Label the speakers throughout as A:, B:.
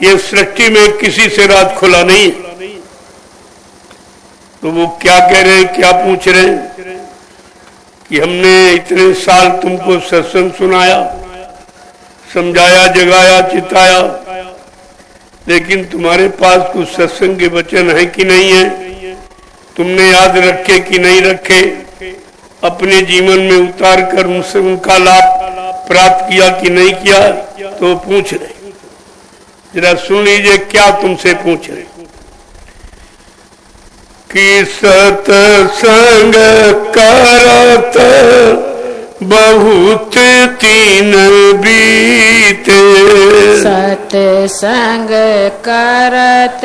A: ये सृष्टि में किसी से राज खुला नहीं है। तो वो क्या कह रहे हैं, क्या पूछ रहे हैं कि हमने इतने साल तुमको सत्संग सुनाया, समझाया, जगाया, चिताया, लेकिन तुम्हारे पास कुछ सत्संग के वचन है कि नहीं है? तुमने याद रखे कि नहीं रखे? अपने जीवन में उतार कर उनसे उनका लाभ प्राप्त किया कि नहीं किया? तो पूछ रहे, जरा सुन लीजिए क्या तुमसे पूछ रहे कि सत्संग करत बहुत दिन बीते,
B: सत्संग करत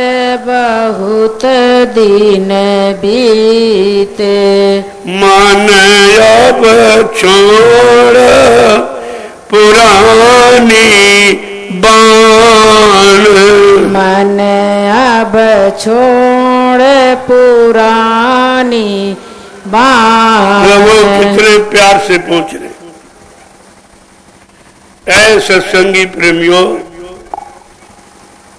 B: बहुत दिन बीते,
A: मन अब छोड़ पुरानी बाण,
B: मन अब छोड़ पुरानी बाण।
A: वो कितने प्यार से पूछ रहे। ऐ सत्संगी प्रेमियों,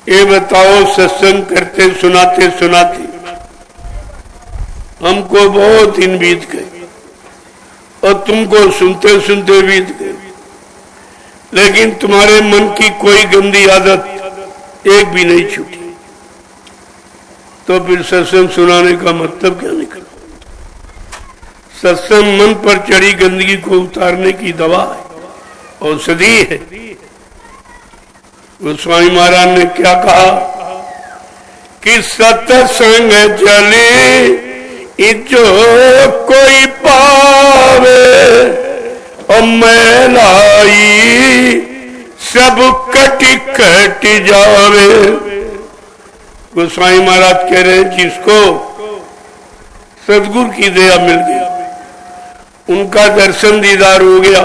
A: ये बताओ, सत्संग करते सुनाते सुनाते हमको बहुत दिन बीत गए और तुमको सुनते सुनते बीत गए, लेकिन तुम्हारे मन की कोई गंदी आदत एक भी नहीं छूटी। तो फिर सत्संग सुनाने का मतलब क्या निकला? सत्संग मन पर चढ़ी गंदगी को उतारने की दवा है, औषधि है। गोस्वामी महाराज ने क्या कहा कि सत्संग जले जो कोई पावे और मैलाई सब कटी कट जावे। गोस्वामी महाराज कह रहे हैं जिसको सदगुरु की दया मिल गई, उनका दर्शन दीदार हो गया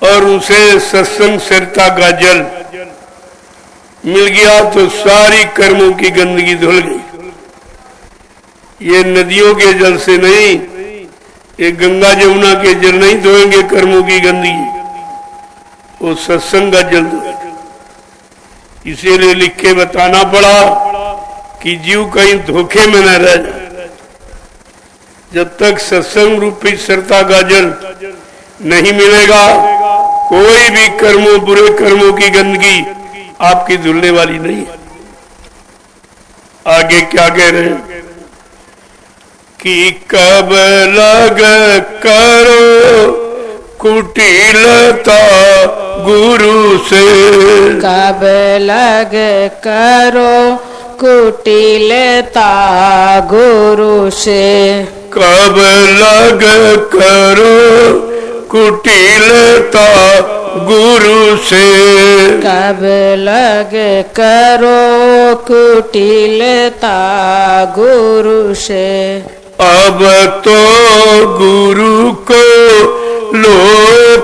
A: और उसे सत्संग सरिता का जल मिल गया, तो सारी कर्मों की गंदगी धुल गई। ये नदियों के जल से नहीं, ये गंगा जमुना के जल नहीं धोएंगे कर्मों की गंदगी, वो सत्संग का जल धोएगा। इसीलिए लिख के बताना पड़ा कि जीव कहीं धोखे में न रह जाए। जब तक सत्संग रूपी सरिता का जल नहीं मिलेगा, कोई भी कर्मों, बुरे कर्मों की गंदगी आपकी धुलने वाली नहीं है। आगे क्या कह रहे हैं कि कब लग करो कुटिलता गुरु से,
B: कब लग करो कुटिलता गुरु से,
A: कब लग करो कुटिलता गुरु से,
B: कब लग करो कुटिलता गुरु से।
A: अब तो गुरु को लो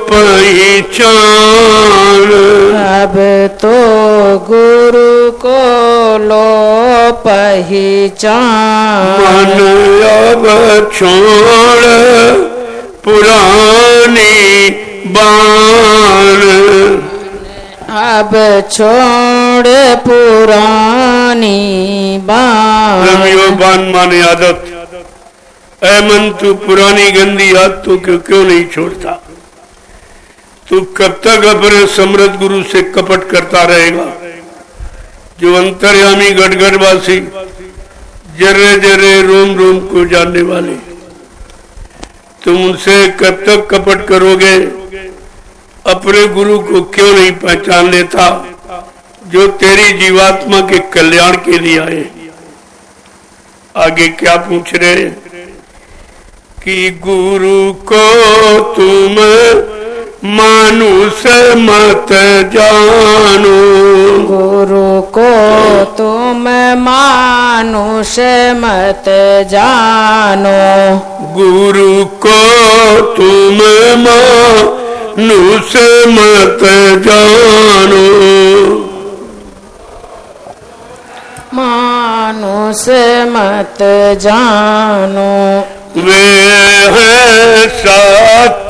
A: पहचान,
B: अब तो गुरु को लो पहचान,
A: मन अब छोड़ पुरानी बाण,
B: अब छोड़ पुरानी बाण।
A: रमियो बाण माने आदत। ऐ मन, तू पुरानी गंदी आदतों को क्यों नहीं छोड़ता? तू कब तक अपने समृद्ध गुरु से कपट करता रहेगा? जो अंतर्यामी गढ़गढ़वासी, जर्रे जर्रे रोम रोम को जानने वाले, तुम उनसे कब तक कपट करोगे? अपने गुरु को क्यों नहीं पहचान लेता जो तेरी जीवात्मा के कल्याण के लिए आए? आगे क्या पूछ रहे कि गुरु को तुम मानुष मत जानो,
B: गुरु को तुम मानुष मत जानो,
A: गुरु को तुम मानुष मत जानो,
B: मानुष मत जानो।
A: वे हैं सात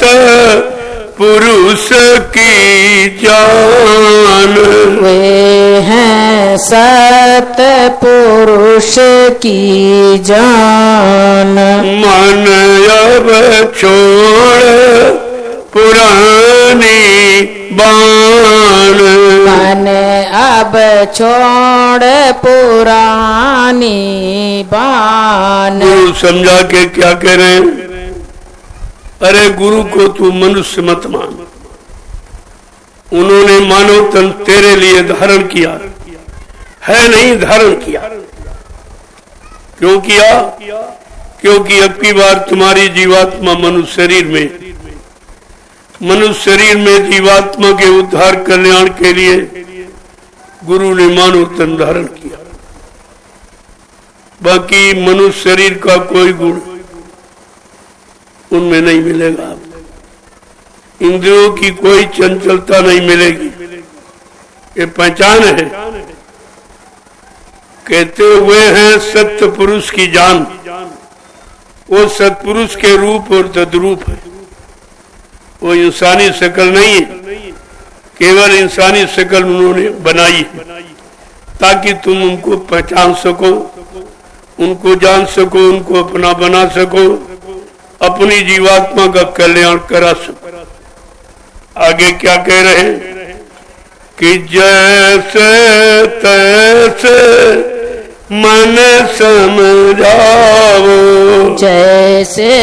A: पुरुष की जान,
B: सतपुरुष की जान।
A: मन अब छोड़ पुरानी बाण।
B: मन अब छोड़ पुरानी बान।
A: गुरु समझा के क्या कह रहे हैं? अरे गुरु को तू मनुष्य मत मान। उन्होंने मानव तन तेरे लिए धारण किया है, नहीं धारण किया। क्यों किया? क्योंकि अब की बार तुम्हारी जीवात्मा मनुष्य शरीर में जीवात्मा के उद्धार कल्याण के लिए गुरु ने मानव तन धारण किया। बाकी मनुष्य शरीर का कोई गुण उनमें नहीं मिलेगा। इंद्रियों की कोई चंचलता नहीं मिलेगी। ये पहचान है। कहते हुए हैं सत्य पुरुष की जान। वो सत्पुरुष के रूप और तद्रूप है। वो इंसानी शक्ल नहीं है, केवल इंसानी शक्ल उन्होंने बनाई है ताकि तुम उनको पहचान सको, उनको जान सको, उनको अपना बना सको, अपनी जीवात्मा का कल्याण करा सको। आगे क्या कह रहे हैं कि जैसे तैसे मन समझाओ।
B: जैसे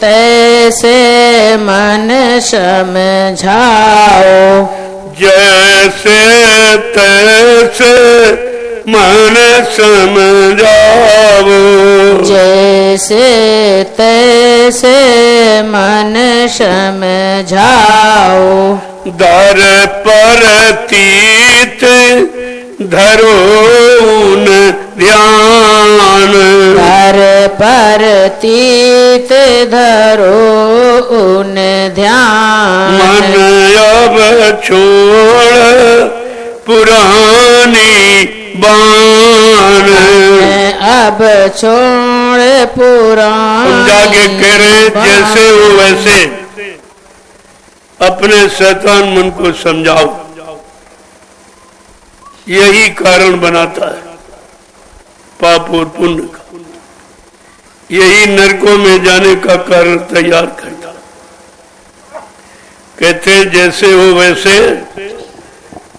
B: तैसे मन समझाओ।
A: जैसे तैसे मन समझाओ।
B: जैसे तैसे मन समझाओ।
A: दर पर तीत धरो उन ध्यान।
B: दर पर तीत धरो उन ध्यान।
A: मन अब छोड़ पुरानी बाण।
B: अब छोड़ पुरानी।
A: जाके कह रहे जैसे हो वैसे अपने शैतान मन को समझाओ। यही कारण बनाता है पाप और पुण्य का। यही नरकों में जाने का कारण तैयार करता। कहते हैं जैसे हो वैसे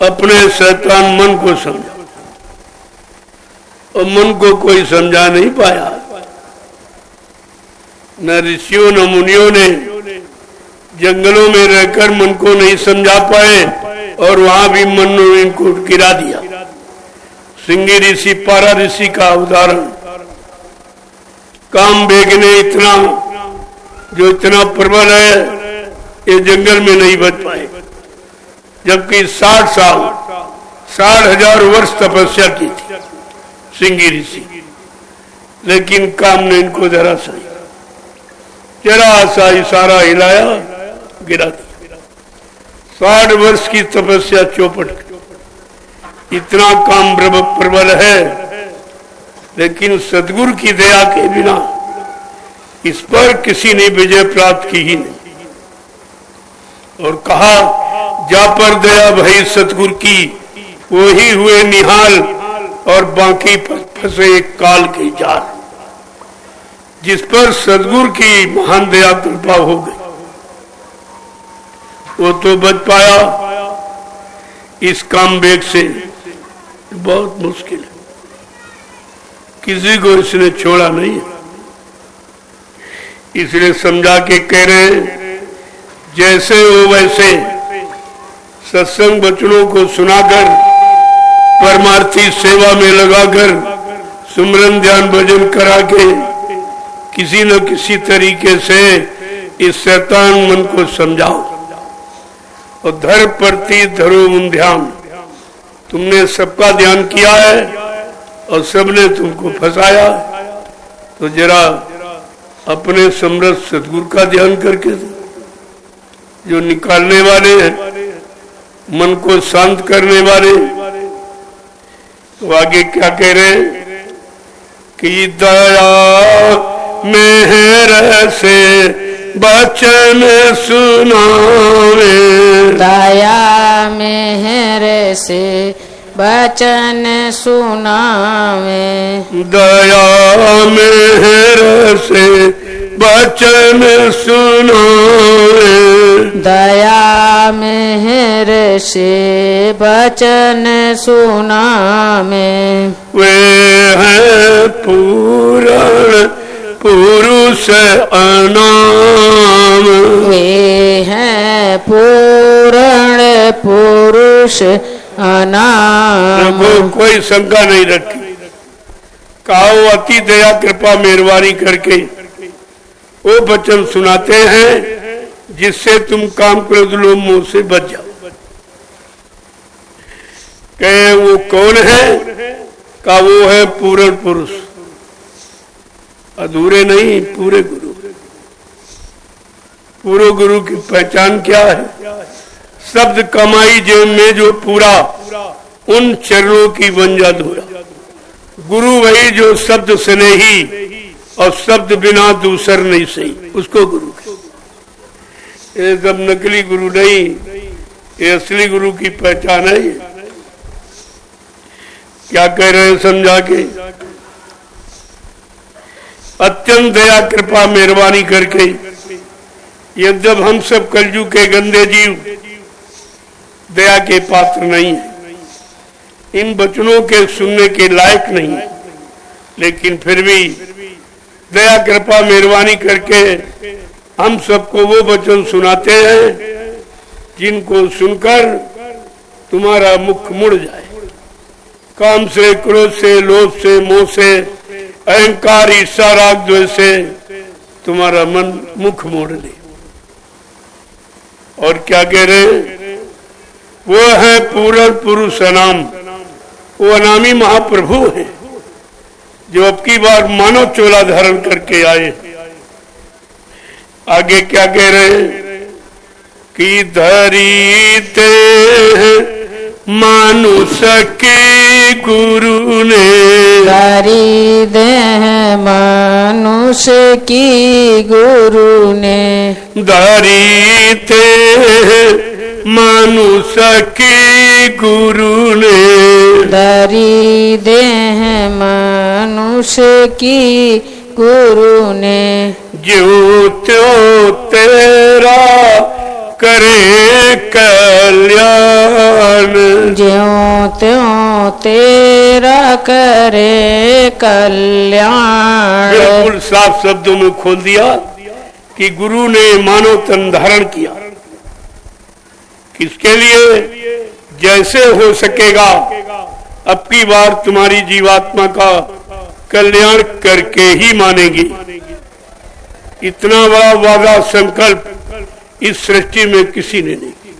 A: अपने शैतान मन को समझाओ। और मन को कोई समझा नहीं पाया। न ऋषियों न मुनियों ने जंगलों में रहकर मन को नहीं समझा पाए और वहां भी मन ने इनको गिरा दिया। सिंगी ऋषि, पारा ऋषि का उदाहरण। काम बेग ने इतना जो इतना प्रबल है ये जंगल में नहीं बच पाए, जबकि 60,000 वर्ष तपस्या की थी सिंगी ऋषि, लेकिन काम ने इनको जरा सा इशारा हिलाया, गिरा दिया। 60 वर्ष की तपस्या चौपट। इतना काम प्रबल है, लेकिन सदगुरु की दया के बिना इस पर किसी ने विजय प्राप्त की ही नहीं। और कहा जा पर दया भई सतगुरु की, वो ही हुए निहाल और बाकी फंसे एक काल के जाल। जिस पर सदगुरु की महान दया कृपा हो गई वो तो बच पाया। इस काम बेग से बहुत मुश्किल है, किसी को इसने छोड़ा नहीं है। इसलिए समझा के कह रहे हैं जैसे हो वैसे सत्संग वचनों को सुनाकर, परमार्थी सेवा में लगाकर, सुमरन ध्यान भजन करा के किसी न किसी तरीके से इस शैतान मन को समझाओ। और धर प्रति धरो उन ध्यान। तुमने सबका ध्यान किया है और सबने तुमको फंसाया, तो जरा अपने समर्थ सतगुरु का ध्यान करके जो निकालने वाले हैं, मन को शांत करने वाले। तो आगे क्या कह रहे हैं कि दया मेहर से बचन सुनावे।
B: दया मेहर से बचन सुनावे।
A: दया मेहर से बचन सुनावे।
B: दया मेहर से बचन सुनावे।
A: वे हैं पूरण पुरुष अनाम।
B: वे हैं पूर्ण पुरुष अनाम।
A: कोई शंका नहीं रखी। कहो अति दया कृपा मेहरबानी करके वो वचन सुनाते हैं जिससे तुम काम क्रोध लोभ मोह से बच जाओ। कहे वो कौन है? का वो है पूर्ण पुरुष, अधूरे नहीं पूरे गुरु। पूरे गुरु की पहचान क्या है? शब्द कमाई जो में जो पूरा उन चरणों की वंजा धोरा। गुरु वही जो शब्द स्नेही और शब्द बिना दूसर नहीं सही, उसको गुरु कहते। ये सब नकली गुरु नहीं, ये असली गुरु की पहचान है। ये क्या कह रहे हैं समझा के? अत्यंत दया कृपा मेहरबानी करके ये जब हम सब कलयुग के गंदे जीव दया के पात्र नहीं है, इन वचनों के सुनने के लायक नहीं है, लेकिन फिर भी दया कृपा मेहरबानी करके हम सबको वो वचन सुनाते हैं जिनको सुनकर तुम्हारा मुख मुड़ जाए। काम से, क्रोध से, लोभ से, मोह से, अहंकार, ईर्ष्या, राग, द्वेष से तुम्हारा मन मुख मोड़ ले। और क्या कह रहे हैं? वो है पूर्ण पुरुष अनाम। वो अनामी महाप्रभु है जो अब की बार मानव चोला धारण करके आए। आगे क्या कह रहे हैं? कि धरीते हैं मानुष के गुरु ने।
B: खरीदे हैं मनुष्य की गुरु ने।
A: धरीते हैं मनुष्य की गुरु ने।
B: खरीदे हैं मनुष्य की गुरु ने।
A: ज्यों त्यों तेरा करे कल्याण।
B: ज्यों त्यों तेरा करे कल्याण।
A: बिल्कुल साफ शब्दों में खोल दिया कि गुरु ने मानव तन धारण किया। किसके लिए? जैसे हो सकेगा अब की बार तुम्हारी जीवात्मा का कल्याण करके ही मानेगी। इतना बड़ा वादा संकल्प इस सृष्टि में किसी ने नहीं किया।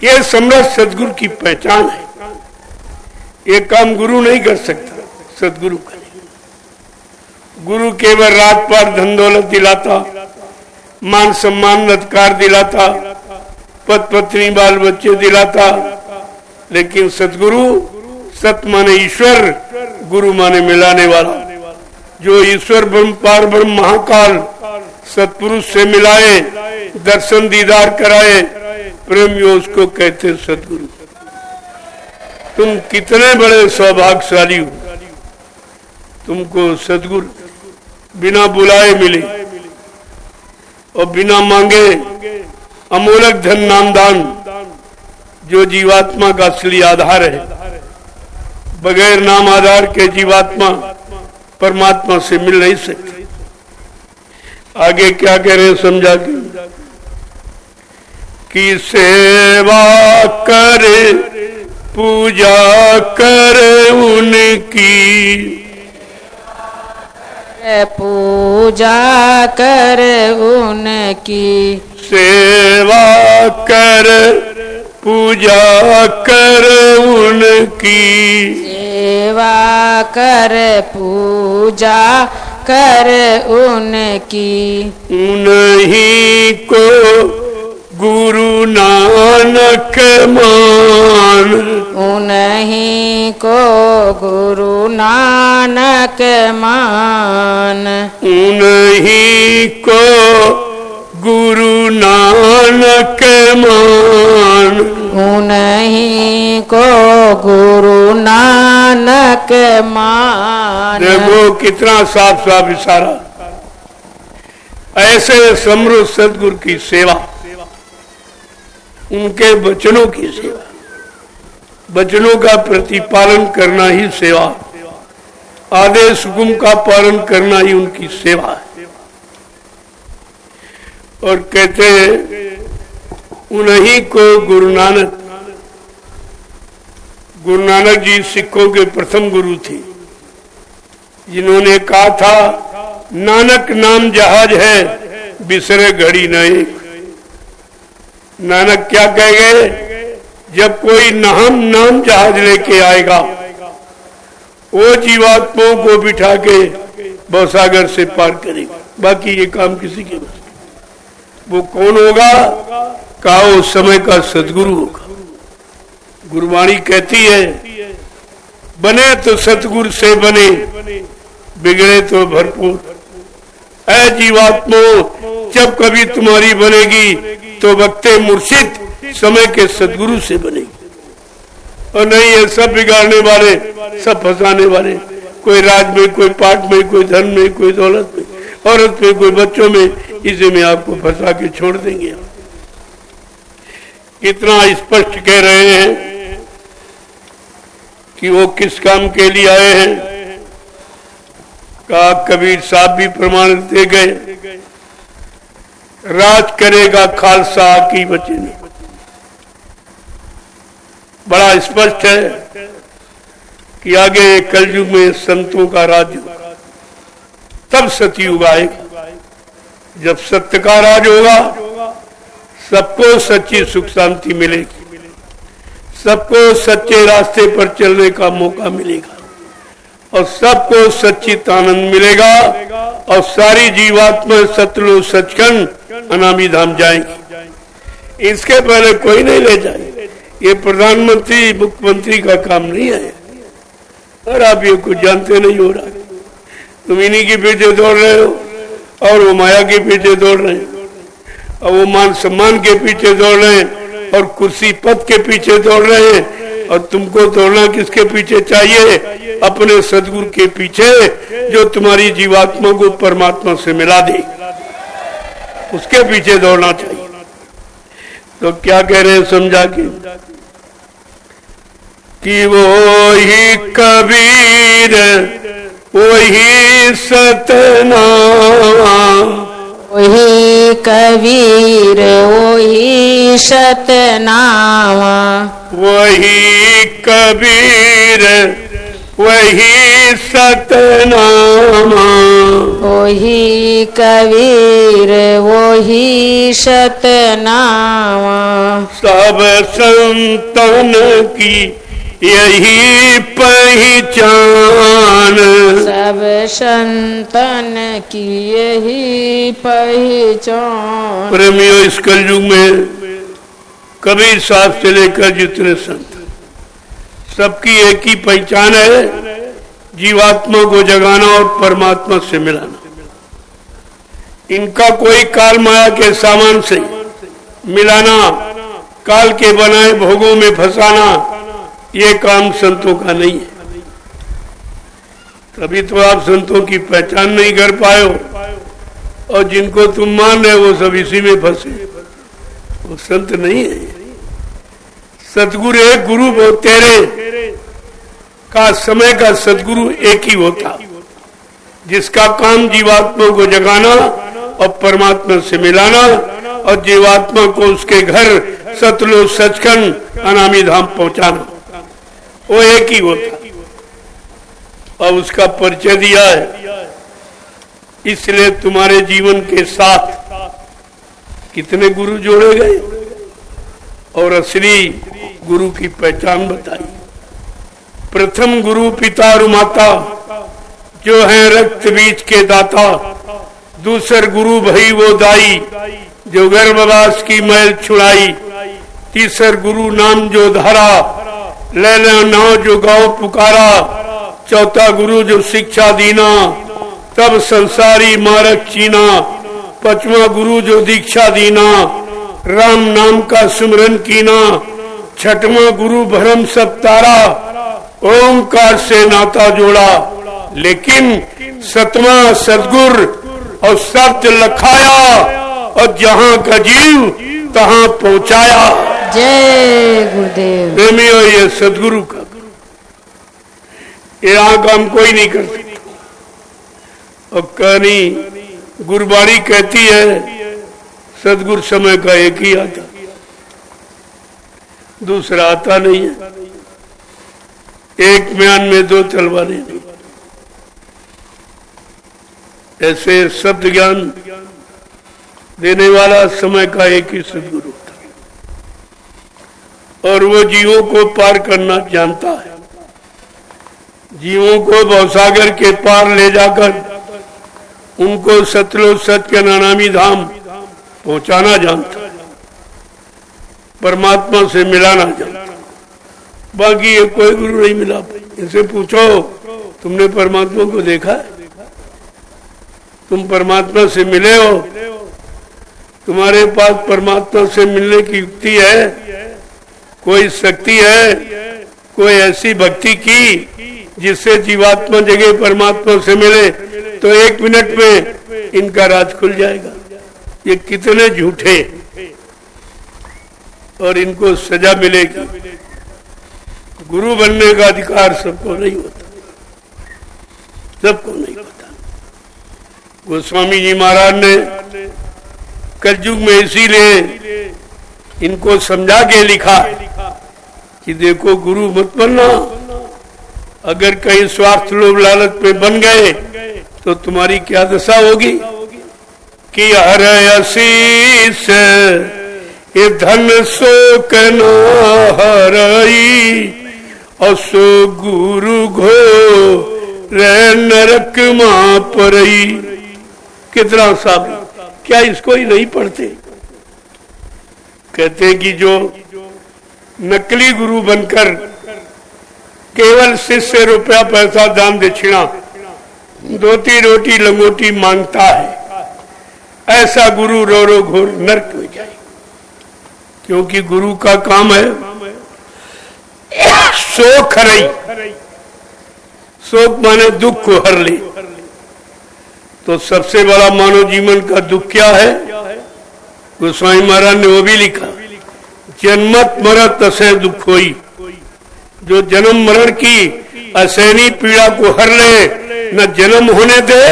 A: ये समर्थ सदगुरु की पहचान है। ये काम गुरु नहीं कर सकता, सदगुरु करे। गुरु केवल रात पार धन दौलत दिलाता, मान सम्मान अधिकार दिलाता, पद पत्नी बाल बच्चे दिलाता, लेकिन सदगुरु सत माने ईश्वर, गुरु माने मिलाने वाला। जो ईश्वर ब्रह्म पार ब्रह्म महाकाल सतपुरुष से मिलाए, दर्शन दीदार कराए, प्रेमियों उसको कहते सदगुरु। तुम कितने बड़े सौभाग्यशाली हो, तुमको सदगुरु बिना बुलाए मिले और बिना मांगे अमूलक धन नाम दान, जो जीवात्मा का असली आधार है। बगैर नाम आधार के जीवात्मा परमात्मा से मिल नहीं सकती। आगे क्या कह रहे समझा कि सेवा करे पूजा करे उनकी।
B: पूजा कर उनकी।
A: सेवा कर पूजा कर उनकी।
B: सेवा कर पूजा कर उनकी।
A: उन्हीं को गुरु नानक मान।
B: उन्हीं को गुरु नानक मान।
A: उन्हीं को गुरु नानक मान।
B: उन्हीं को गुरु नानक मान।
A: देखो कितना साफ साफ इशारा। ऐसे समृद्ध सदगुरु की सेवा, उनके वचनों की सेवा, वचनों का प्रतिपालन करना ही सेवा, आदेश हुकुम का पालन करना ही उनकी सेवा है। और कहते हैं उन्हीं को गुरु नानक जी सिखों के प्रथम गुरु थे, जिन्होंने कहा था नानक नाम जहाज है बिसरे घड़ी न एक। नानक क्या कह गए, जब कोई नाम जहाज लेके आएगा वो जीवात्माओं को बिठा के भवसागर से पार करेगा, बाकी ये काम किसी के बस। वो कौन होगा, कहा वो समय का सदगुरु होगा। गुरुवाणी कहती है बने तो सतगुरु से बने, बिगड़े तो भरपूर। ऐ जीवात्माओं, जब कभी तुम्हारी बनेगी तो वक्ते मुर्शिद समय के सदगुरु से बनेगी, और नहीं ये सब बिगाड़ने वाले, सब फंसाने वाले, कोई राज में, कोई पाठ में, कोई धन में, कोई दौलत में, औरत में, कोई बच्चों में, इसी में आपको फंसा के छोड़ देंगे। कितना स्पष्ट कह रहे हैं कि वो किस काम के लिए आए हैं। कहा कबीर साहब भी प्रमाण दे गए, राज करेगा खालसा की बचे नहीं। बड़ा स्पष्ट है कि आगे कलयुग में संतों का राज होगा, तब सतयुग आएगा। जब सत्य का राज होगा सबको सच्ची सुख शांति मिलेगी, सबको सच्चे रास्ते पर चलने का मौका मिलेगा, और सबको सच्चित आनंद मिलेगा, और सारी जीवात्मा सतलोक सचखंड अनामी धाम जाएंगी। इसके पहले कोई नहीं ले जाए। ये प्रधानमंत्री मुख्यमंत्री का काम नहीं है, और आप ये कुछ जानते नहीं हो रहा। तुम इन्हीं के पीछे दौड़ रहे हो, और वो माया के पीछे दौड़ रहे हैं, और वो मान सम्मान के पीछे दौड़ रहे हैं, और कुर्सी पद के पीछे दौड़ रहे हैं। और तुमको दौड़ना किसके पीछे चाहिए, अपने सदगुरु के पीछे, जो तुम्हारी जीवात्मा को परमात्मा से मिला दे, उसके पीछे दौड़ना चाहिए। तो क्या कह रहे हैं समझा के, कि वो ही कबीर वही सतनाम,
B: वही कबीर वही सतनामा,
A: वही कबीर वही सतनामा,
B: वही कबीर वही सतनामा।
A: सब संतन की यही पहचान,
B: सब संतन की यही पहचान।
A: प्रेमियों, इस कलयुग में कबीर साहब से लेकर जितने संत, सबकी एक ही पहचान है, जीवात्मा को जगाना और परमात्मा से मिलाना। इनका कोई काल माया के सामान से मिलाना, काल के बनाए भोगों में फंसाना, ये काम संतों का नहीं है। तभी तो आप संतों की पहचान नहीं कर पाए हो, और जिनको तुम मान रहे हो वो सब इसी में फंसे, वो संत नहीं है। सतगुरु एक गुरु वो तेरे का समय का सतगुरु एक ही होता, जिसका काम जीवात्मा को जगाना और परमात्मा से मिलाना, और जीवात्मा को उसके घर सतलोक सचखंड अनामी धाम पहुंचाना, वो एक ही होता। और उसका परिचय दिया है। इसलिए तुम्हारे जीवन के साथ कितने गुरु जोड़े गए, और असली गुरु की पहचान बताई। प्रथम गुरु पिता और माता, जो है रक्त बीज के दाता। दूसर गुरु भई वो दाई, जो गर्भवास की मैल छुड़ाई। तीसर गुरु नाम जो धारा, लेना नाव जो गाँव पुकारा। चौथा गुरु जो शिक्षा दीना, तब संसारी मारक चीना। पांचवा गुरु जो दीक्षा दीना, राम नाम का सुमरन कीना। छठवां गुरु भरम सब तारा, ओंकार से नाता जोड़ा, लेकिन सतवां सदगुर और शब्द लखाया, और जहां का जीव तहां पहुंचाया।
B: जय गुरुदेव।
A: प्रेमी हो ये सदगुरु का, ये यहाँ काम कोई नहीं कर सकता। और कहानी गुरबाणी कहती है सदगुरु समय का एक ही आता, दूसरा आता नहीं है। एक म्यान में दो तलवारें नहीं। ऐसे शब्द ज्ञान देने वाला समय का एक ही सदगुरु होता है, और वो जीवों को पार करना जानता है। जीवों को भवसागर के पार ले जाकर उनको सतलोक सत्य नानामी धाम पहुंचाना जानता है, परमात्मा से मिलाना जानता है। बाकी ये कोई गुरु नहीं मिला। इनसे पूछो तुमने परमात्मा को देखा है? तुम परमात्मा से मिले हो? तुम्हारे पास परमात्मा से मिलने की युक्ति है? कोई शक्ति है? कोई ऐसी भक्ति की जिससे जीवात्मा जगह परमात्मा से मिले? तो 1 मिनट में इनका राज खुल जाएगा। ये कितने झूठे, और इनको सजा मिलेगी। गुरु बनने का अधिकार सबको नहीं होता, सबको नहीं होता। गोस्वामी जी महाराज ने कलयुग में इसीलिए इनको समझा के लिखा कि देखो गुरु मत बनना, अगर कहीं स्वार्थ लोभ लालच पे बन गए तो तुम्हारी क्या दशा होगी। कि हर आशीष ये धन सो कना हरई, और सो गुरु घो रे नरक मां परई। कितना साफ, क्या इसको ही नहीं पढ़ते? कहते कि जो नकली गुरु बनकर केवल शिष्य रुपया पैसा दान दक्षिणा धोती रोटी लंगोटी मांगता है, ऐसा गुरु रो रो घोर नरक में जाए। क्योंकि गुरु का काम है शोक हरई। शोक माने दुख को हर ले। तो सबसे बड़ा मानव जीवन का दुख क्या है? गोस्वामी महाराज ने वो भी लिखा, जन्मत मरत असह दुख होई। जो जन्म मरण की असहनी पीड़ा को हर ले, न जन्म होने दे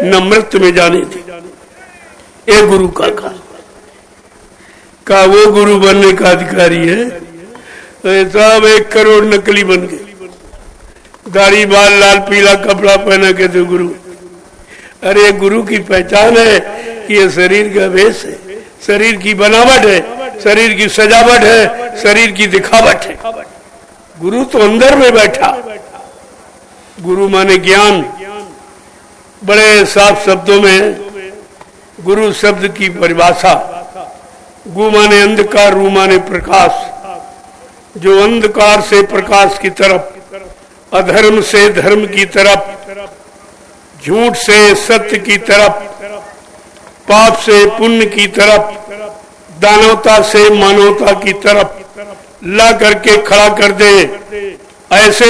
A: न मृत्यु में जाने दे। ये गुरु का काम का, वो गुरु बनने का अधिकारी है। तो सब 1 करोड़ नकली बन गए, दाढ़ी बाल लाल पीला कपड़ा पहना के तो गुरु। अरे गुरु की पहचान है कि ये शरीर का वेश है, शरीर की बनावट है, शरीर की सजावट है, शरीर की दिखावट है। गुरु तो अंदर में बैठा। गुरु माने ज्ञान। बड़े साफ शब्दों में गुरु शब्द की परिभाषा, गु माने अंधकार, रू माने प्रकाश। जो अंधकार से प्रकाश की तरफ, अधर्म से धर्म की तरफ, झूठ से सत्य की तरफ, पाप से पुण्य की तरफ, दानवता से मानवता की तरफ ला करके खड़ा कर दे, ऐसे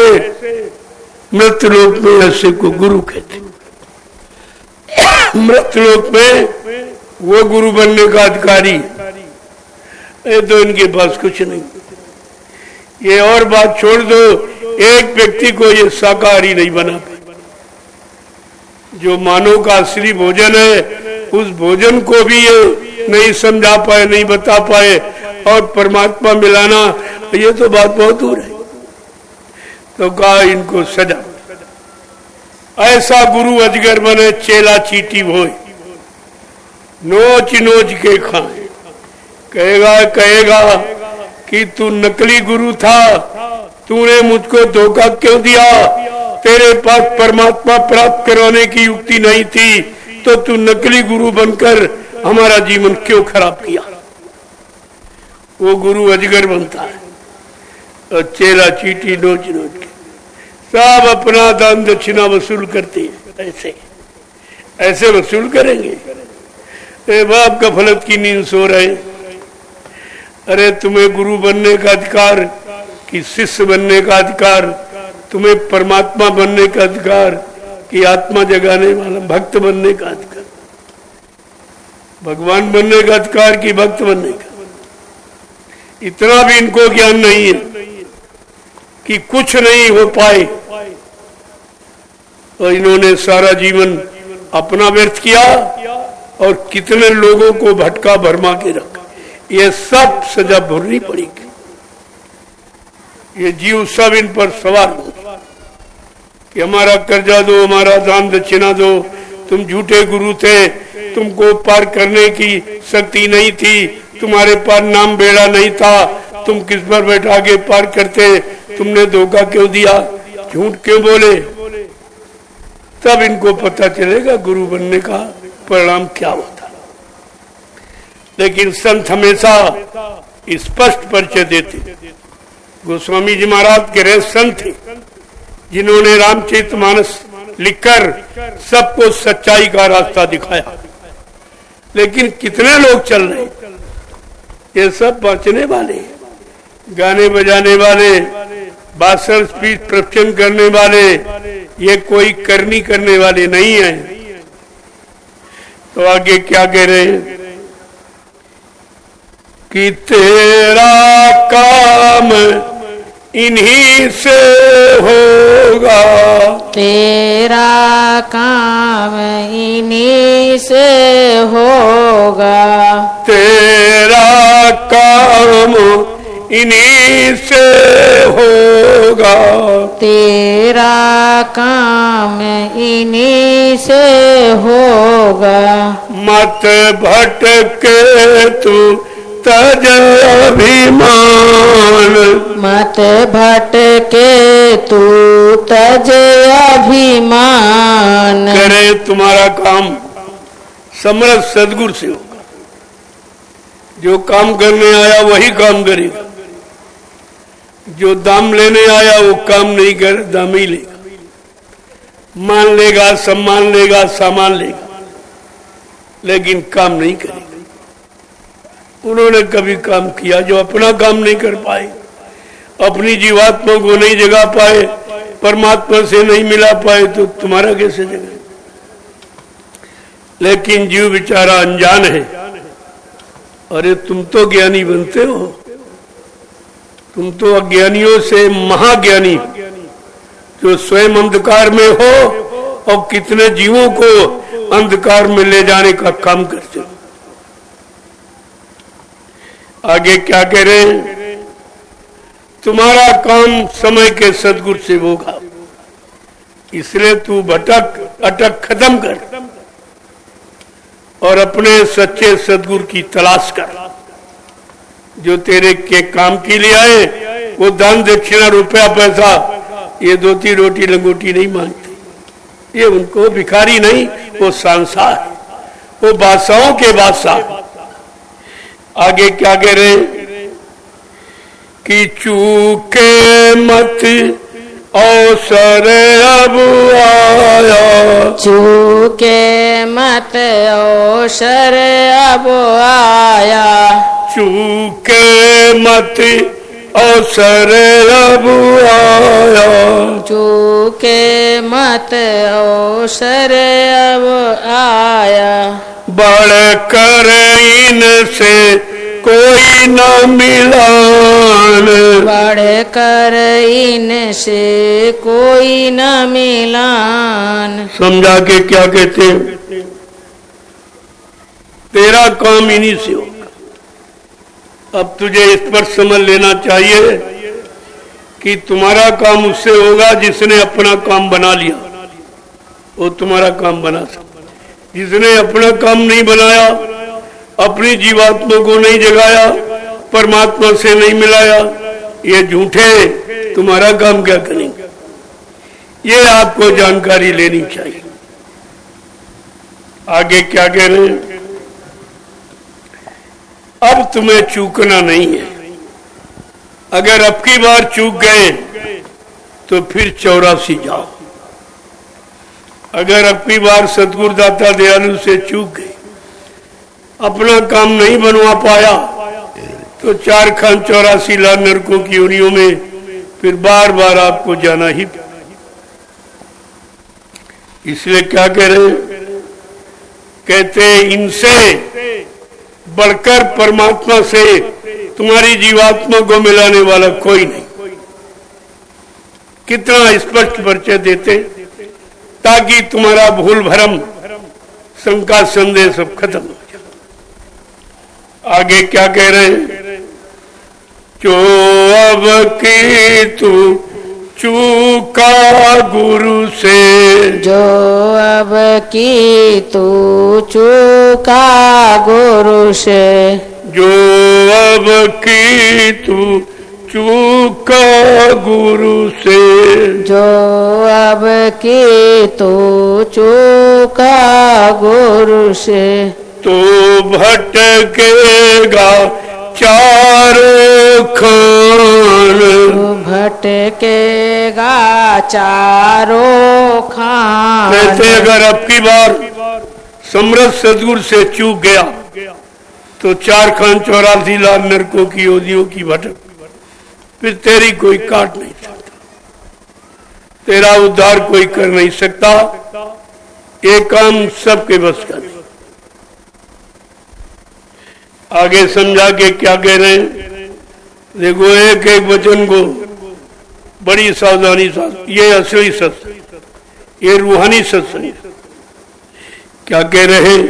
A: मृत्युलोक में ऐसे को गुरु कहते। मृत्युलोक में वो गुरु बनने का अधिकारी, ये तो इनके पास कुछ नहीं। ये और बात छोड़ दो, एक व्यक्ति को ये शाकाहारी नहीं बना पाए। जो मानव का असली भोजन है, उस भोजन को भी ये नहीं समझा पाए, नहीं बता पाए, और परमात्मा मिलाना, ये तो बात बहुत दूर है। तो कहा इनको सजा। ऐसा गुरु अजगर बने चेला चीटी होए, नोच नोच के खाए। कहेगा कि तू नकली गुरु था, तूने मुझको धोखा क्यों दिया? तेरे पास परमात्मा प्राप्त करवाने की युक्ति नहीं थी, तो तू नकली गुरु बनकर हमारा जीवन क्यों खराब किया? वो गुरु अजगर बनता है, और चेला चीटी नोच नोच के सब अपना दान दक्षिणा वसूल करते हैं। ऐसे वसूल करेंगे। बाप का फलत की नींद सो रहे, अरे तुम्हें गुरु बनने का अधिकार कि शिष्य बनने का अधिकार, तुम्हें परमात्मा बनने का अधिकार कि आत्मा जगाने वाला भक्त बनने का अधिकार, भगवान बनने का अधिकार कि भक्त बनने का। इतना भी इनको ज्ञान नहीं है कि कुछ नहीं हो पाए, और इन्होंने सारा जीवन अपना व्यर्थ किया और कितने लोगों को भटका भरमा के रखा। ये सब सजा भरनी पड़ेगी। ये जीव सब इन पर सवार हो कि हमारा कर्जा दो, हमारा दान दक्षिणा दो, तुम झूठे गुरु थे, तुमको पार करने की शक्ति नहीं थी, तुम्हारे पास नाम बेड़ा नहीं था, तुम किस पर बैठा के पार करते, तुमने धोखा क्यों दिया, झूठ क्यों बोले। तब इनको पता चलेगा गुरु बनने का परिणाम क्या होता। लेकिन संत हमेशा स्पष्ट परिचय देते। गोस्वामी जी महाराज के रहे संत थे जिन्होंने रामचरितमानस लिखकर सबको सच्चाई का रास्ता दिखाया। लेकिन कितने लोग चल रहे, ये सब बचने वाले, गाने बजाने वाले, भाषण स्पीच प्रवचन करने वाले, ये कोई करनी करने वाले नहीं है। तो आगे क्या कह रहे हैं कि तेरा काम इन्हीं से होगा,
B: तेरा काम इन्हीं से होगा,
A: तेरा काम इन्हीं से होगा,
B: तेरा काम इन्हीं से होगा।
A: मत भटके तू तज अभिमान,
B: मत भटके तू तज अभिमान।
A: करे तुम्हारा काम समर्थ सदगुरु से होगा। जो काम करने आया वही काम करेगा, जो दाम लेने आया वो काम नहीं कर, दाम ही लेगा, मान लेगा, सम्मान लेगा, सामान लेगा, लेकिन काम नहीं करेगा। उन्होंने कभी काम किया जो अपना काम नहीं कर पाए, अपनी जीवात्मा को नहीं जगा पाए, परमात्मा से नहीं मिला पाए, तो तुम्हारा कैसे जगे। लेकिन जीव बेचारा अनजान है। अरे तुम तो ज्ञानी बनते हो, तुम तो अज्ञानियों से महाज्ञानी, जो स्वयं अंधकार में हो और कितने जीवों को अंधकार में ले जाने का काम करते हो। आगे क्या कह रहे हैं, तुम्हारा काम समय के सदगुरु से होगा, इसलिए तू भटक अटक खत्म कर और अपने सच्चे सदगुरु की तलाश कर। जो तेरे के काम के लिए आए वो दान दक्षिणा रुपया पैसा, ये धोती रोटी लंगोटी नहीं मांगते। ये उनको भिखारी नहीं, वो सांसार, वो बादशाहों के बादशाह। आगे क्या कह रहे कि चूके मत अवसर अब आया,
B: चूके मत अवसर अब आया,
A: चूके मत अवसर अब आया,
B: चूके मत अवसर अब आया।
A: बढ़कर इनसे कोई न मिलान,
B: बढ़कर इनसे कोई न मिलान।
A: समझा के क्या कहते हैं, तेरा काम इन्हीं से होगा। अब तुझे इस पर समझ लेना चाहिए कि तुम्हारा काम उससे होगा जिसने अपना काम बना लिया, वो तुम्हारा काम बना सकता। जिसने अपना काम नहीं बनाया, अपनी जीवात्मा को नहीं जगाया, परमात्मा से नहीं मिलाया, ये झूठे, तुम्हारा काम क्या करेंगे। ये आपको जानकारी लेनी चाहिए। आगे क्या कह रहे हैं, अब तुम्हें चूकना नहीं है। अगर अब की बार चूक गए तो फिर 84 जाओ। अगर अब की बार सतगुरु दाता दयालु से चूक गए, अपना काम नहीं बनवा पाया, तो 4 खान 84 लाख नरकों की योनियों में फिर बार बार आपको जाना ही। इसलिए क्या कह रहे हैं, कहते इनसे बढ़कर परमात्मा से तुम्हारी जीवात्मा को मिलाने वाला कोई नहीं। कितना स्पष्ट परिचय देते ताकि तुम्हारा भूल भरम शंका संदेह सब खत्म हो जाए। आगे क्या कह रहे हैं, जो अब की तू चूका गुरु से,
B: जो अब की तू चूका गुरु से,
A: जो अब की तू चूका गुरु से,
B: जो अब की तू चूका गुरु से,
A: तो भटकेगा चारों खान,
B: भटकेगा चारों खान।
A: कहते अगर अब की बार समृद्ध सदगुरु से चूक गया तो 4 खान 84 लाख नरकों की योनियों की भटक, फिर तेरी कोई काट नहीं सकता, तेरा उद्धार कोई कर नहीं सकता। ये काम सबके बस का नहीं। आगे समझा के क्या कह रहे हैं, देखो एक एक वचन को बड़ी सावधानी साथ, ये असली सत्संग, ये रूहानी सत्संग। क्या कह रहे हैं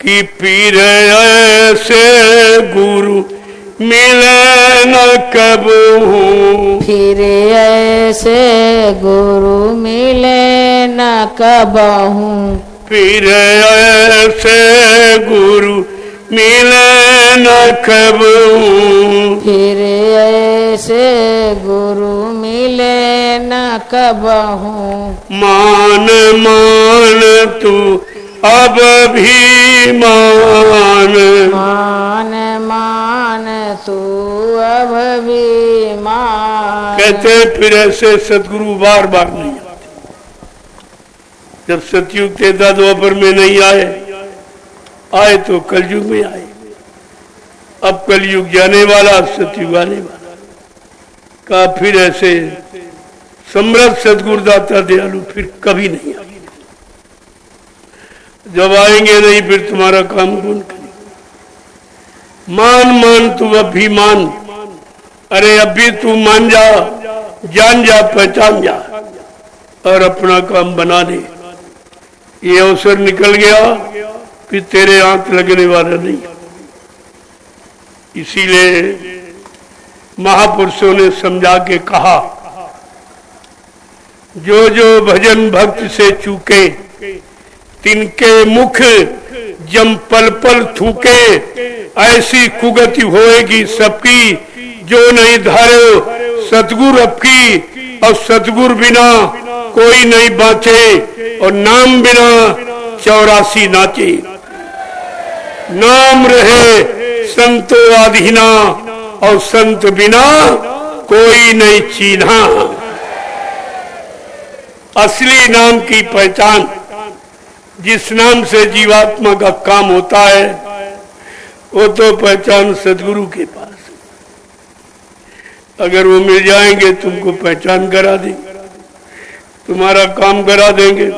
A: कि पीर ऐसे गुरु मिले न कबहू,
B: फिर ऐसे गुरु मिले न कबहू,
A: फिर ऐसे गुरु मिले न कबहू,
B: फिर ऐसे गुरु मिले न कबहू।
A: मान मान तू अब भी मान,
B: मान मान तू अब भी मान।
A: कहते फिर ऐसे सदगुरु बार बार नहीं आते। जब सतयुग त्रेता द्वापर में नहीं आए, आए तो कलयुग में आए। अब कलयुग जाने वाला, सतयुग आने वाला। का फिर ऐसे समृद्ध सदगुरुदाता दयालु फिर कभी नहीं आए। जब आएंगे नहीं फिर तुम्हारा काम कौन करेगा। मान मान तू अब भी मान, अरे अब भी तू मान जा, जान जा, पहचान जा और अपना काम बना दे। ये अवसर निकल गया फिर तेरे हाथ लगने वाला नहीं। इसीलिए महापुरुषों ने समझा के कहा, जो जो भजन भक्त से चूके तिनके मुख जम पल पल थूके, ऐसी कुगति होएगी सबकी जो नहीं धारे सतगुरु अपकी। और सतगुरु बिना कोई नहीं बाँचे और नाम बिना 84 नाचे। नाम रहे संतो आधीना और संत बिना कोई नहीं चीन्हा। असली नाम की पहचान, जिस नाम से जीवात्मा का काम होता है, वो तो पहचान सदगुरु के पास। अगर वो मिल जाएंगे तुमको पहचान करा देंगे, तुम्हारा काम करा देंगे।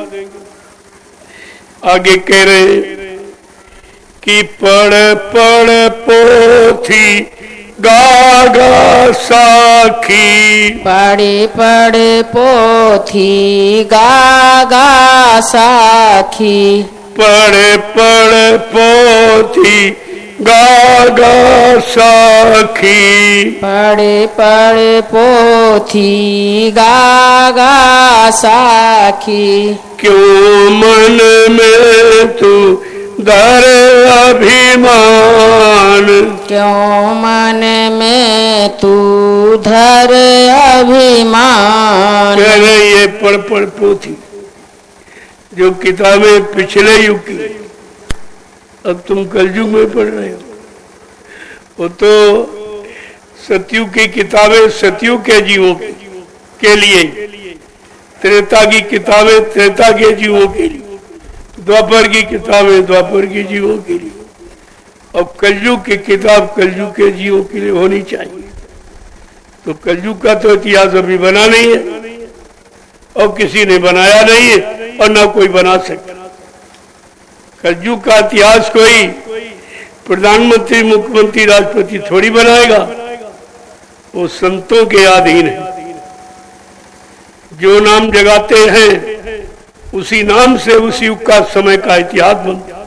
A: आगे कह रहे हैं कि पढ़ पढ़ पोथी गागा साखी,
B: पढ़े पढ़े पोथी गागा साखी,
A: पढ़ पढ़ पोथी गागा साखी,
B: पढ़े पढ़े पोथी गागा साखी।
A: क्यों मन में तू धर अभिमान,
B: क्यों मन में तू धर अभिमान।
A: कह रहे ये पढ़ पढ़ पोथी जो किताबें पिछले युग की अब तुम कलयुग में पढ़ रहे हो, वो तो सतयुग की किताबें सतयुग के जीवों के लिए, त्रेता की किताबें त्रेता के जीवों के लिए, द्वापर की किताबें द्वापर के जीवों के लिए। और कलयुग की किताब कलयुग के जीवों के लिए होनी चाहिए। तो कलयुग का तो इतिहास अभी बना नहीं है और किसी ने बनाया नहीं है और ना कोई बना सकता। कलयुग का इतिहास कोई प्रधानमंत्री, मुख्यमंत्री, राष्ट्रपति थोड़ी बनाएगा, वो संतों के अधीन है। जो नाम जगाते हैं उसी नाम से उस युग का समय का इतिहास बनता।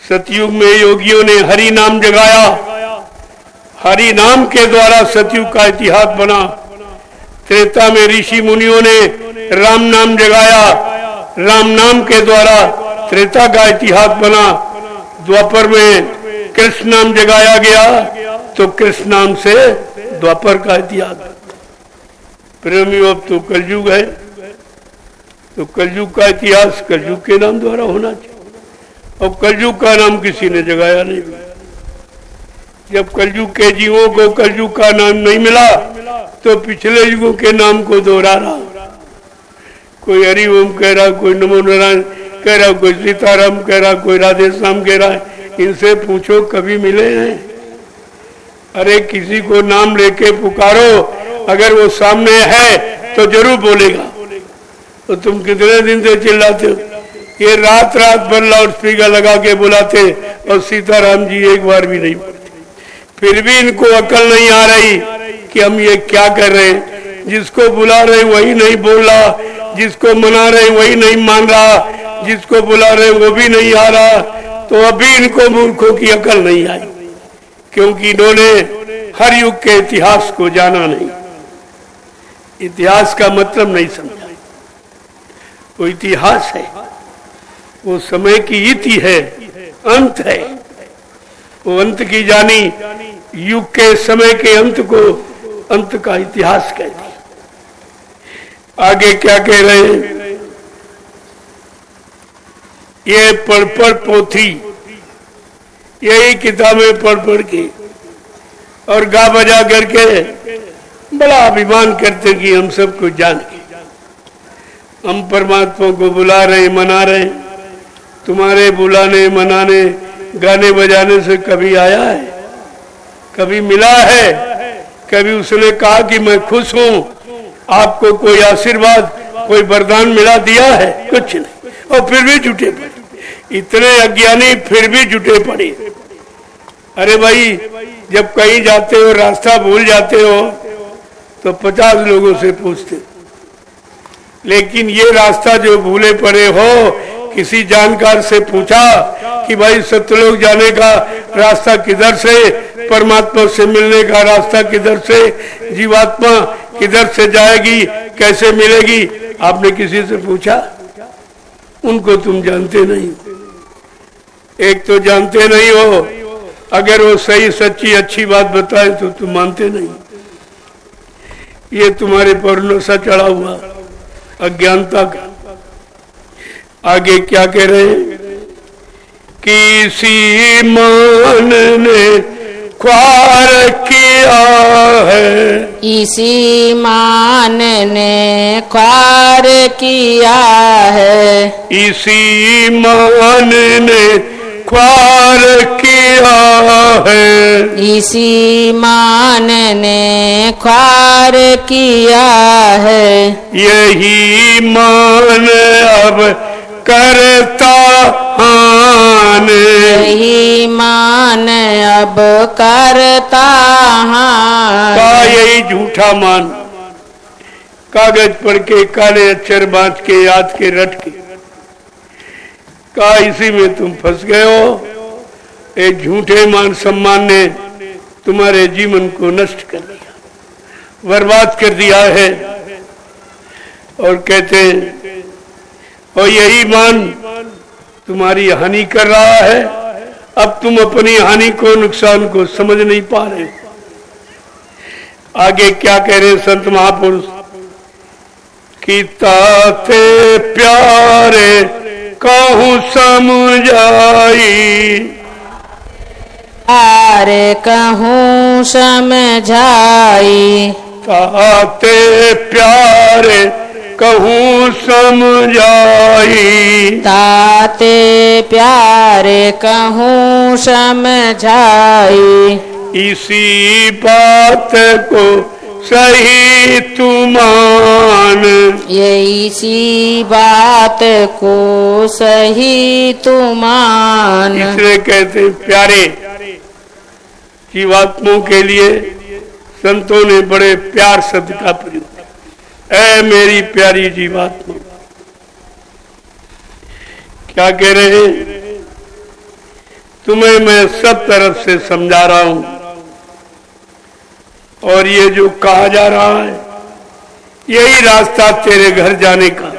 A: सतयुग में योगियों ने हरि नाम जगाया, हरि नाम के द्वारा सतयुग का इतिहास बना। त्रेता में ऋषि मुनियों ने राम नाम जगाया, राम नाम के द्वारा त्रेता का इतिहास बना। द्वापर में कृष्ण नाम जगाया गया तो कृष्ण नाम से द्वापर का इतिहास। प्रेमियों, अब तो कलयुग है, तो कलयुग का इतिहास कलयुग के नाम द्वारा होना चाहिए और कलयुग का नाम किसी ने जगाया नहीं। जब कलयुग के जीवों को कलयुग का नाम नहीं मिला तो पिछले युगों के नाम को दोहरा रहा। कोई हरि ओम कह रहा, कोई नमो नारायण कह रहा, कोई सीताराम कह रहा, कोई राधे श्याम कह रहा है। इनसे पूछो कभी मिले हैं? अरे किसी को नाम लेके पुकारो, अगर वो सामने है तो जरूर बोलेगा। तो तुम कितने दिन से चिल्लाते हो? ये रात रात भर लाउड स्पीकर लगा के बुलाते और सीताराम जी एक बार भी नहीं बोलते। फिर भी इनको अकल नहीं आ रही कि हम ये क्या कर रहे हैं। जिसको बुला रहे वही नहीं बोल रहा, जिसको मना रहे वही नहीं मान रहा, जिसको बुला रहे वो भी नहीं आ रहा। तो अभी इनको मूर्खों की अकल नहीं आई, क्योंकि इन्होंने हर युग के इतिहास को जाना नहीं, इतिहास का मतलब नहीं समझा। वो इतिहास है, वो समय की इति है, अंत है। वो अंत की जानी, युग के समय के अंत को अंत का इतिहास कहती है। आगे क्या कह रहे हैं? ये पढ़ पोथी, यही किताबें पढ़ के और गा बजा करके बड़ा अभिमान करते कि हम सब कुछ जान के हम परमात्मा को बुला रहे, मना रहे। तुम्हारे बुलाने, मनाने, गाने बजाने से कभी आया है? कभी मिला है? कभी उसने कहा कि मैं खुश हूं, आपको कोई आशीर्वाद, कोई वरदान मिला, दिया है? कुछ नहीं। और फिर भी जुटे पड़े, इतने अज्ञानी फिर भी जुटे पड़े। अरे भाई, जब कहीं जाते हो, रास्ता भूल जाते हो तो 50 लोगों से पूछते, लेकिन ये रास्ता जो भूले पड़े हो, किसी जानकार से पूछा कि भाई सत्यलोक जाने का रास्ता किधर से, परमात्मा से मिलने का रास्ता किधर से, जीवात्मा किधर से जाएगी, कैसे मिलेगी? आपने किसी से पूछा? उनको तुम जानते नहीं। एक तो जानते नहीं हो, अगर वो सही सच्ची अच्छी बात बताए तो तुम मानते नहीं। ये तुम्हारे पर नशा चढ़ा हुआ अज्ञानता का। आगे क्या कह रहे हैं? किसी मान ने ख्वार किया है,
B: इसी मान ने ख्वार किया है,
A: इसी मान ने ख्वार किया है,
B: इसी मान ने ख्वार किया है।
A: यही मान अब करता हान,
B: यही मान अब करता हान।
A: का यही झूठा मान, कागज पढ़ के, काले अक्षर बांध के, याद के, रट के, का इसी में तुम फंस गए हो। एक झूठे मान सम्मान ने तुम्हारे जीवन को नष्ट कर दिया, बर्बाद कर दिया है। और कहते हैं, और यही मान तुम्हारी हानि कर रहा है। अब तुम अपनी हानि को, नुकसान को समझ नहीं पा रहे। आगे क्या कह रहे संत महापुरुष? कि ताते प्यारे कहूँ समझाई,
B: प्यारे कहूँ समझाई,
A: ताते प्यारे कहूँ समझाई।
B: ताते प्यारे कहूँ समझाई।
A: इसी बात को सही तू मान।
B: यही सी बात को सही तू मान।
A: इसलिए कहते हैं प्यारे जीवात्माओं के लिए संतों ने बड़े प्यार शब्द का प्रयोग। ऐ मेरी प्यारी जीवात्मा, क्या कह रहे हैं? तुम्हें मैं सब तरफ से समझा रहा हूं और ये जो कहा जा रहा है यही रास्ता तेरे घर जाने का,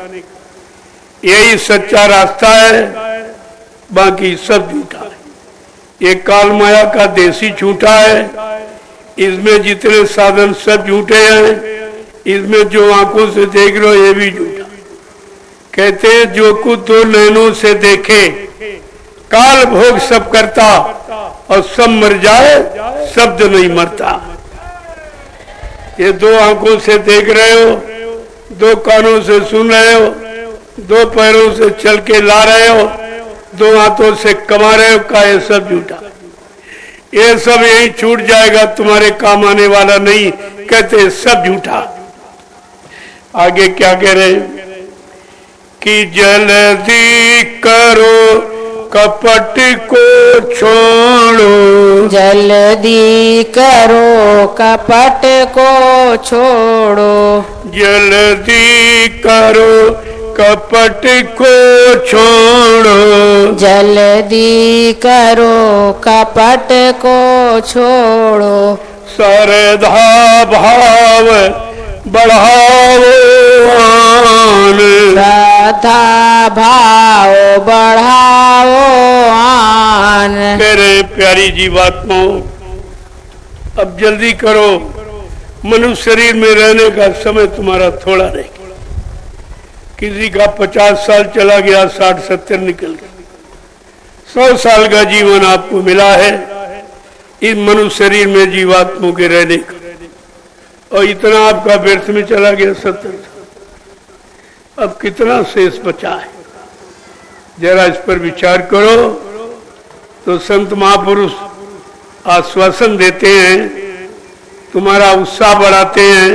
A: यही सच्चा रास्ता है, बाकी सब झूठा है। ये काल माया का देसी झूठा है, इसमें जितने साधन सब झूठे हैं, इसमें जो आंखों से देख रहे हो ये भी झूठा। कहते हैं जो कुछ दो नैनों से देखे काल भोग सब करता और सब मर जाए शब्द नहीं मरता। ये दो आंखों से देख रहे हो, दो कानों से सुन रहे हो, दो पैरों से चल के ला रहे हो, दो हाथों से कमा रहे हो, का ये सब झूठा। ये सब यही छूट जाएगा, तुम्हारे काम आने वाला नहीं। कहते सब झूठा। आगे क्या कह रहे हैं कि जल्दी करो कपट को छोड़ो।
B: जल्दी करो कपट को छोड़ो।
A: जल्दी करो कपट को छोड़ो।
B: जल्दी करो कपट को छोड़ो।
A: श्रद्धा भाव बढ़ाओ आन।
B: श्रद्धा भाव बढ़ाओ आन।
A: मेरे प्यारी जीवात्माओं, अब जल्दी करो, मनुष्य शरीर में रहने का समय तुम्हारा थोड़ा रहेगा। किसी का 50 साल चला गया, 60-70 निकल गया, 100 साल का जीवन आपको मिला है इस मनुष्य शरीर में जीवात्माओं के रहने का, और इतना आपका व्यर्थ में चला गया 70 साल। अब कितना शेष बचा है, जरा इस पर विचार करो। तो संत महापुरुष आश्वासन देते हैं, तुम्हारा उत्साह बढ़ाते हैं,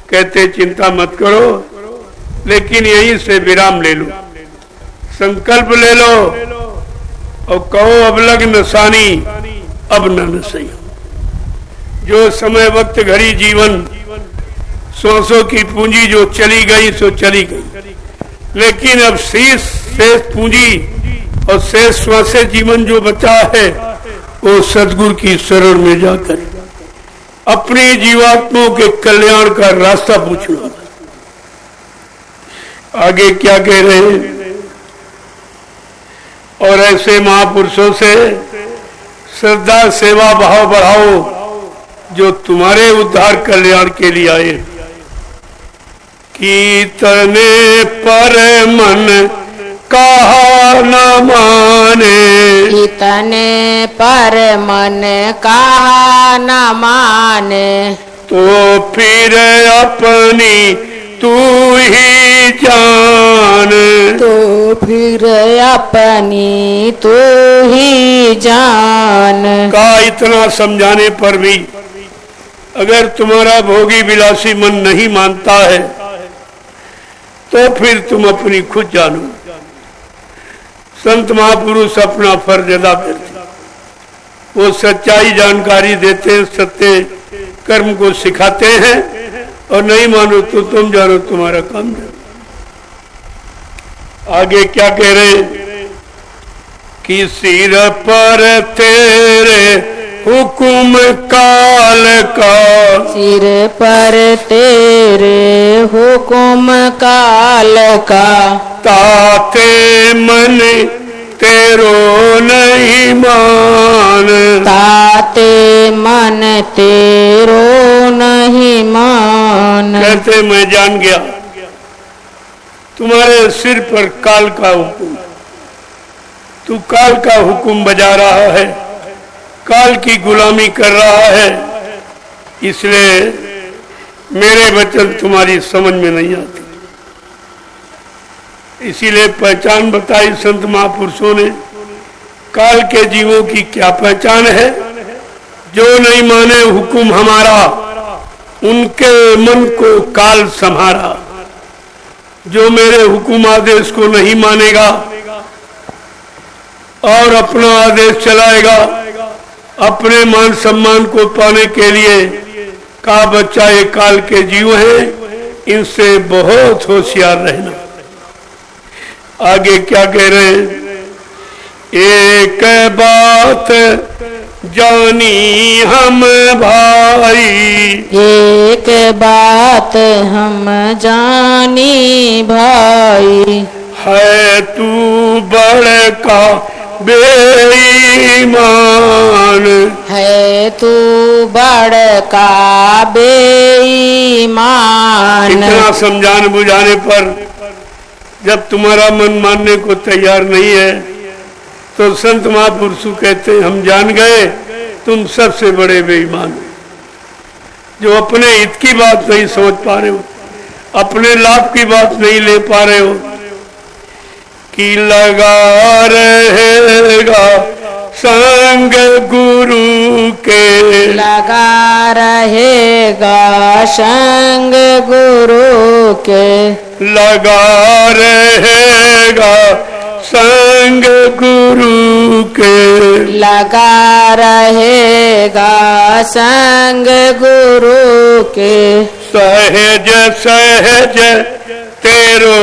A: कहते चिंता मत करो, लेकिन यहीं से विराम ले लो, संकल्प ले लो और कहो अब लग नसानी अब न नसई। जो समय वक्त घड़ी जीवन सांसों की पूंजी जो चली गई सो चली गई, लेकिन अब शेष पूंजी और शेष श्वासे जीवन जो बचा है वो सदगुरु की शरण में जाकर अपनी जीवात्माओं के कल्याण का रास्ता पूछ लो। आगे क्या कह रहे हैं? और ऐसे महापुरुषों से श्रद्धा सेवा भाव बढ़ाओ जो तुम्हारे उद्धार कल्याण के लिए आए। कीर्तने पर मन कहा न माने।
B: कीर्तने पर मन कहा न माने।
A: तो फिर अपनी तू ही जान।
B: तो फिर अपनी तू ही जान।
A: का इतना समझाने पर भी अगर तुम्हारा भोगी विलासी मन नहीं मानता है तो फिर तुम अपनी खुद जानो। संत महापुरुष अपना फर्ज अदा करते, वो सच्चाई जानकारी देते हैं, सत्य कर्म को सिखाते हैं, और नहीं मानो तो तुम जानो, तुम्हारा काम जानो। आगे क्या कह रहे हैं कि सिर पर तेरे हुकुम काल का।
B: सिर पर तेरे हुकुम काल का।
A: ताते मन तेरो नहीं मान।
B: ताते मन तेरो नहीं मान।
A: कहते मैं जान गया तुम्हारे सिर पर काल का हुकुम, तू काल का हुकुम बजा रहा है, काल की गुलामी कर रहा है, इसलिए मेरे वचन तुम्हारी समझ में नहीं आते। इसीलिए पहचान बताई संत महापुरुषों ने। काल के जीवों की क्या पहचान है? जो नहीं माने हुक्म हमारा, उनके मन को काल संहारा। जो मेरे हुक्म आदेश को नहीं मानेगा और अपना आदेश चलाएगा, अपने मान सम्मान को पाने के लिए, का बच्चा ये काल के जीव हैं, इनसे बहुत होशियार रहना। आगे क्या कह रहे हैं? एक बात जानी हम भाई,
B: एक बात हम जानी भाई,
A: है तू बड़का बेईमान,
B: है तू बड़का बेईमान।
A: इतना समझाने बुझाने पर जब तुम्हारा मन मानने को तैयार नहीं है, तो संत महापुरुष कहते हैं हम जान गए तुम सबसे बड़े बेईमान हो, जो अपने हित की बात नहीं समझ पा रहे हो, अपने लाभ की बात नहीं ले पा रहे हो। कि लगा रहेगा संग गुरु के,
B: लगा रहेगा संग गुरु के,
A: लगा रहेगा संग गुरु के,
B: लगा रहेगा संग गुरु के।
A: सहज सहज तेरो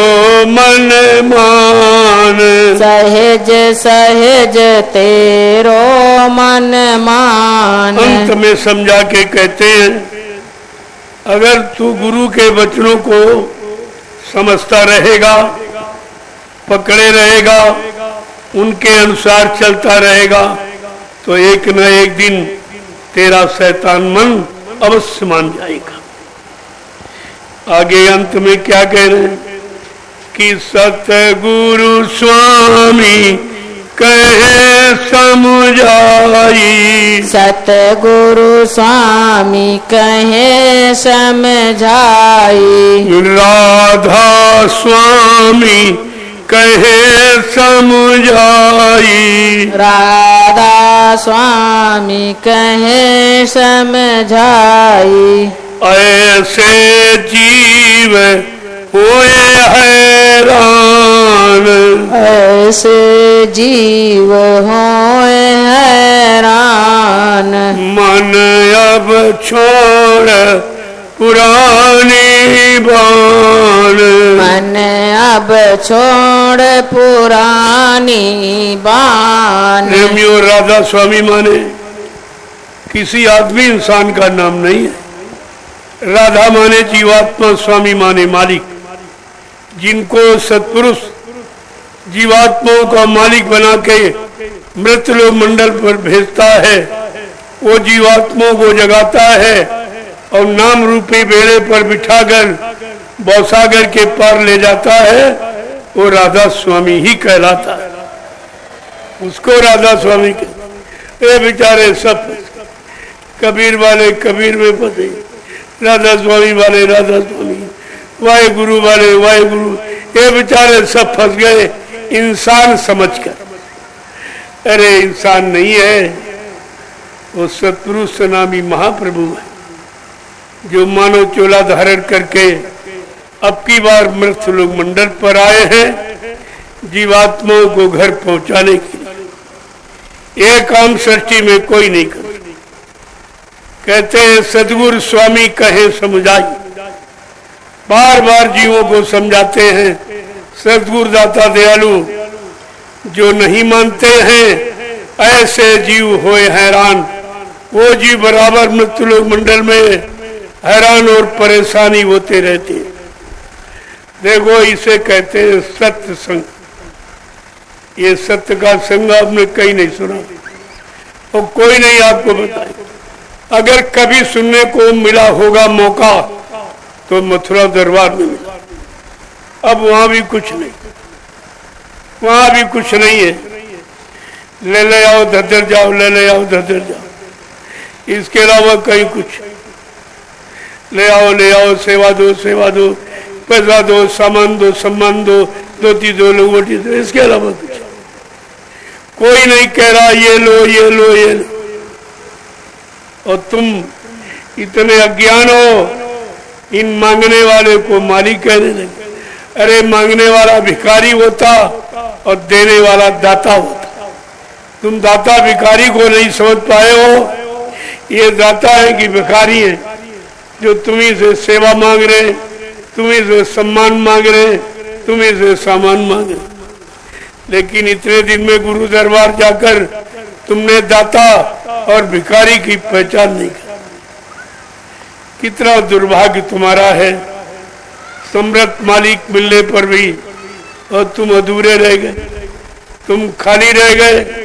A: मन मान,
B: सहज सहज तेरो मन मान।
A: अंत में समझा के कहते हैं, अगर तू गुरु के वचनों को समझता रहेगा, पकड़े रहेगा, उनके अनुसार चलता रहेगा, तो एक न एक दिन तेरा शैतान मन अवश्य मान जाएगा। आगे अंत में क्या कह रहे हैं? कि सतगुरु स्वामी कहे समझाई,
B: सतगुरु स्वामी कहे समझाई,
A: राधा स्वामी कहे समझाई,
B: राधा स्वामी कहे समझाई।
A: ऐसे जीव होए हैरान,
B: ऐसे जीव होए हैरान,
A: मन अब छोड़ पुरानी बान,
B: मन अब छोड़ पुरानी बान।
A: प्रेमियों, राधा स्वामी माने किसी आदमी इंसान का नाम नहीं है। राधा माने जीवात्मा, स्वामी माने मालिक। जिनको सत्पुरुष जीवात्माओं का मालिक बना के मृतलोक मंडल पर भेजता है, वो जीवात्माओं को जगाता है और नाम रूपी बेड़े पर बिठाकर भवसागर के पार ले जाता है, वो राधा स्वामी ही कहलाता है। उसको राधा स्वामी के बेचारे सब कबीर वाले कबीर में फंसे, राधा स्वामी वाले राधा स्वामी, वाहे गुरु वाले वाहे गुरु, ये बेचारे सब फंस गए इंसान समझकर। अरे इंसान नहीं है, वो सत्पुरुष नामी महाप्रभु है, जो मानव चोला धारण करके अब की बार मृतलोक मंडल पर आए हैं जीवात्माओं को घर पहुंचाने के लिए। ये काम सृष्टि में कोई नहीं कर। कहते हैं सदगुरु स्वामी कहे समझाई, बार बार जीवों को समझाते हैं। सदगुरु दाता दयालु जो नहीं मानते हैं ऐसे जीव होए हैरान, वो जीव बराबर मृत्युलोक मंडल में हैरान और परेशानी होते रहते। देखो इसे कहते हैं सत्य संग। ये सत्य का संग आपने कहीं नहीं सुना और कोई नहीं आपको बताए। अगर कभी सुनने को मिला होगा मौका तो मथुरा दरबार में मिला। अब वहां भी कुछ नहीं, वहां भी कुछ नहीं है। ले आओ धदर जाओ, ले आओ धदर जाओ, इसके अलावा कहीं कुछ। ले आओ सेवा दो, पैसा दो, सामान दो, सम्मान दो, धोती दो, लंगोटी दो, इसके अलावा कुछ कोई नहीं कह रहा ये लो ये लो ये लो। और तुम इतने अज्ञान हो, इन मांगने वाले को मालिक कहने लगे। अरे मांगने वाला भिखारी होता और देने वाला दाता होता। तुम दाता भिखारी को नहीं समझ पाए हो। ये दाता है कि भिखारी है, जो तुम्ही से सेवा मांग रहे, तुम्ही से सम्मान मांग रहे, तुम्ही से सामान मांग रहे। लेकिन इतने दिन में गुरु दरबार जाकर तुमने दाता और भिखारी की पहचान नहीं की। कितना दुर्भाग्य तुम्हारा है। समृद्ध मालिक मिलने पर भी और तुम अधूरे रह गए, तुम खाली रह गए।